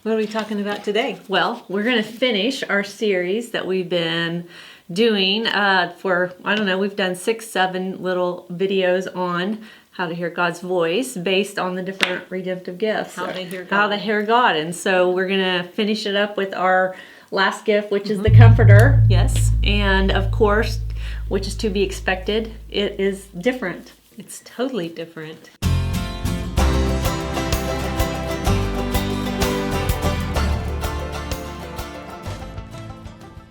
What are we talking about today? Well, we're going to finish our series that we've been doing for, I don't know, we've done 6, 7 little videos on how to hear God's voice based on the different redemptive gifts. How to hear God. How to hear God. And so we're going to finish it up with our last gift, which is the Comforter. Yes. And of course, which is to be expected, it is different. It's totally different.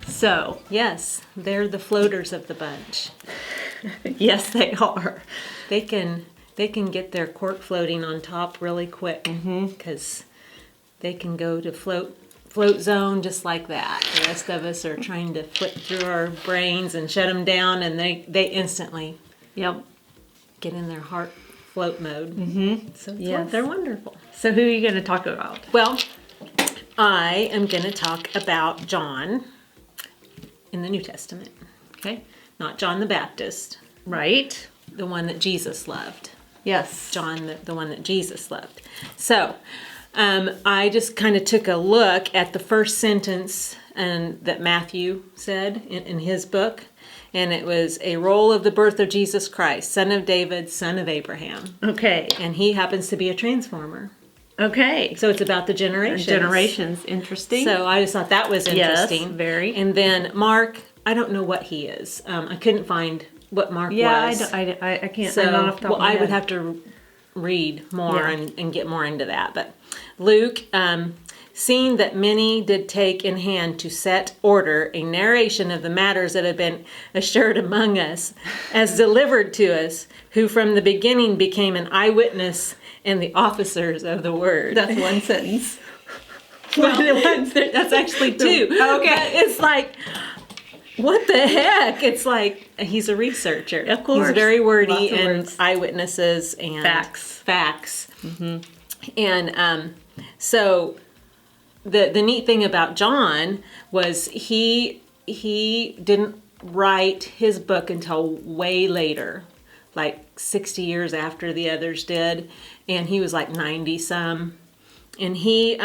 So, Yes, they're the floaters of the bunch. yes, they are. They can get their cork floating on top really quick because they can go to float zone just like that. The rest of us are trying to flip through our brains and shut them down, and they instantly Yep. get in their heart float mode. Mm-hmm. So Yes. they're wonderful. So who are you going to talk about? Well, I am going to talk about John in the New Testament. Okay, not John the Baptist, Right? the one that Jesus loved. Yes. John, the one that Jesus loved. So, I just kind of took a look at the first sentence that Matthew said in his book, and it was a roll of the birth of Jesus Christ, son of David, son of Abraham. Okay. And he happens to be a transformer. Okay. So it's about the generations. Generations. Interesting. So I just thought that was Yes, interesting. very. And then Mark, I don't know what he is. I couldn't find what Mark yeah, was. I can't. So, I'm not off the top of my I would head. have to read more Yeah. and get more into that. But Luke, seeing that many did take in hand to set order a narration of the matters that have been assured among us, as delivered to us, who from the beginning became an eyewitness and the officers of the word. That's one sentence. That's actually two. Okay. But it's like, what the heck? It's like he's a researcher. Of course. He's very wordy Lots of and words. eyewitnesses and Facts. And so the neat thing about John was he didn't write his book until way later, like 60 years after the others did, and he was like 90 some, and he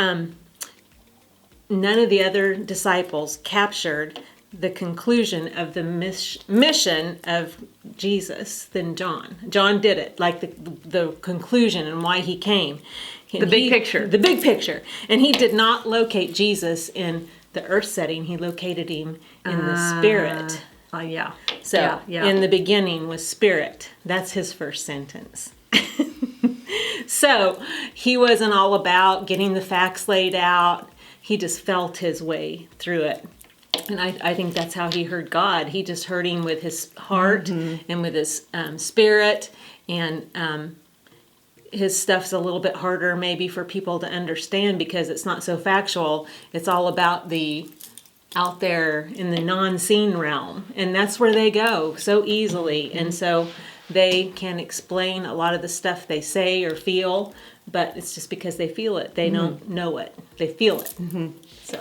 none of the other disciples captured the conclusion of the mission of Jesus than John. John did it, like the conclusion and why he came. The big picture. The big picture. And he did not locate Jesus in the earth setting. He located him in the spirit. Yeah. So, yeah. in the beginning was spirit. That's his first sentence. So, he wasn't all about getting the facts laid out. He just felt his way through it. And I think that's how he heard God. He just heard him with his heart and with his spirit. And his stuff's a little bit harder maybe for people to understand because it's not so factual. It's all about the out there in the non-seen realm. And that's where they go so easily. And so they can explain a lot of the stuff they say or feel, but it's just because they feel it. They don't know it. They feel it. So,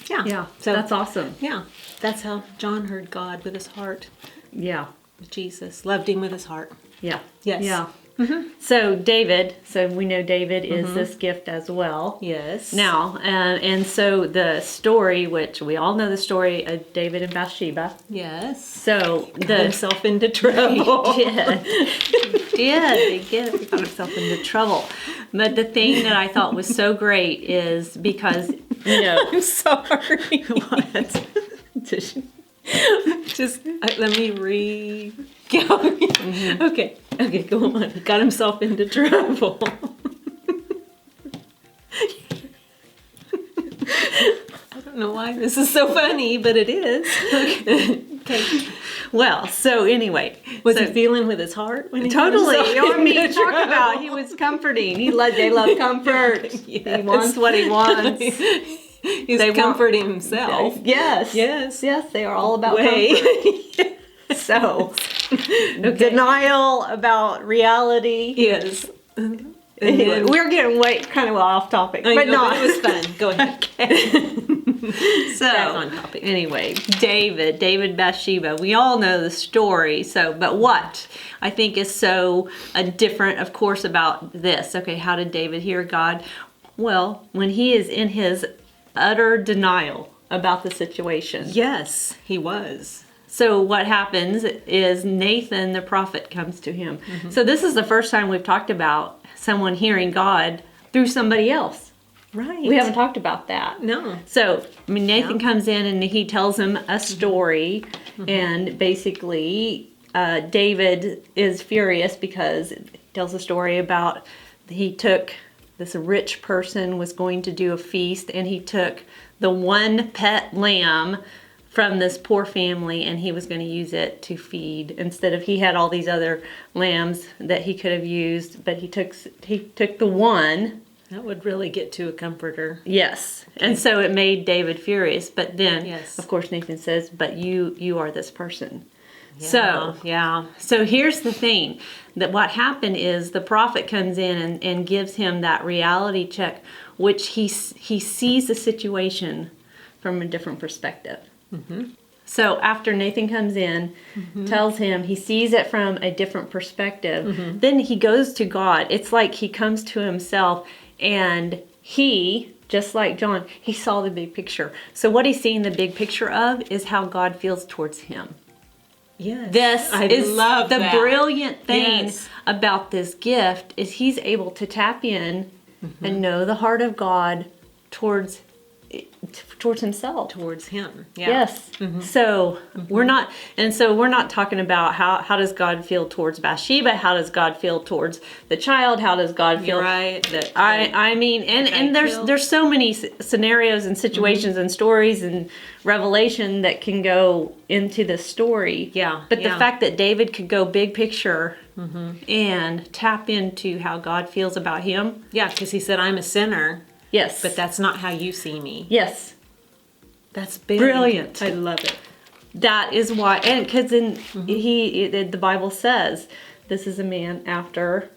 yeah. Yeah. So That's awesome. yeah, that's how John heard God with his heart. Yeah. Jesus loved him with his heart. Yeah. Yes. Yeah. So David, so we know David is this gift as well. Yes. Now, and so the story, which we all know the story of David and Bathsheba. Yes. So Got himself into trouble. He got himself into trouble. But the thing that I thought was so great is because, you know, I'm sorry. what? Just let me go. Okay, go on. He got himself into trouble. I don't know why this is so funny, but it is. Okay. Well, so anyway, Was so he feeling with his heart when he totally. got You know himself what I mean? into Talk trouble? about he was comforting. They love comfort. He Yes. wants what he wants. He's They want- comforting himself. Yes. Yes. Yes, they are all about Way. comfort. So, denial about reality. Yes. Anyway, we're getting kind of off topic, I but know, not. but it was fun. Go ahead. So, Back on topic. anyway, David Bathsheba. We all know the story. So, but what I think is so different, of course, about this. Okay, how did David hear God? Well, when he is in his utter denial about the situation. Yes, he was. So what happens is Nathan the prophet comes to him. So this is the first time we've talked about someone hearing God through somebody else. Right. We haven't talked about that. No. So, I mean, Nathan comes in and he tells him a story, and basically David is furious because it tells a story about he took this rich person was going to do a feast, and he took the one pet lamb from this poor family, and he was going to use it to feed instead of, he had all these other lambs that he could have used, but he took the one. That would really get to a comforter. Yes. And so it made David furious. But then, Yes. of course, Nathan says, but you are this person. Yeah, yeah. So here's the thing, that what happened is the prophet comes in and gives him that reality check, which he sees the situation from a different perspective. So after Nathan comes in, tells him, he sees it from a different perspective, then he goes to God. It's like he comes to himself, and he, just like John, he saw the big picture. So what he's seeing the big picture of is how God feels towards him. Yes. This I is love the that. brilliant thing Yes. about this gift, is he's able to tap in and know the heart of God towards himself. Towards him. Yeah. Yes. So we're not talking about how does God feel towards Bathsheba? How does God feel towards the child? How does God feel? You're right. That I mean, and there's so many scenarios and situations and stories and revelation that can go into the story. Yeah, But the yeah. fact that David could go big picture and tap into how God feels about him. yeah, because he said, I'm a sinner, Yes. but that's not how you see me. yes. That's big. Brilliant. I love it. That is why, and because the Bible says this is a man after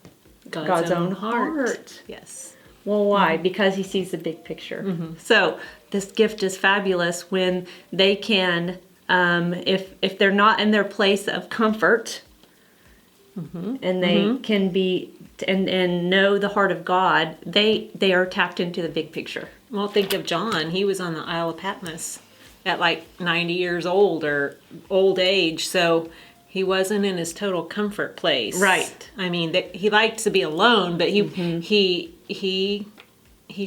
God's own heart. Yes. Well, why? Because he sees the big picture. So this gift is fabulous when they can, if they're not in their place of comfort, and they can be and know the heart of God, they are tapped into the big picture. Well, think of John. He was on the Isle of Patmos at like 90 years old or old age. So he wasn't in his total comfort place. Right. I mean, he liked to be alone, but he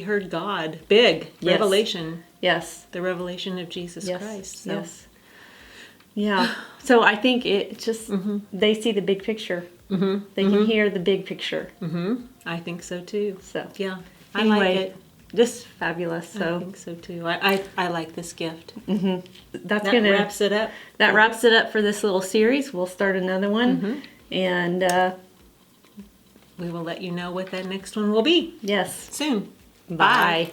heard God. Big Yes. revelation. Yes. The revelation of Jesus Yes. Christ. So. Yes. Yeah. So I think it just they see the big picture. They can hear the big picture. I think so too. So Yeah. I anyway, like it. just fabulous. I So think so too. I like this gift. that's That gonna wraps it up. that wraps it up for this little series. We'll start another one, and We will let you know what that next one will be yes, soon. bye.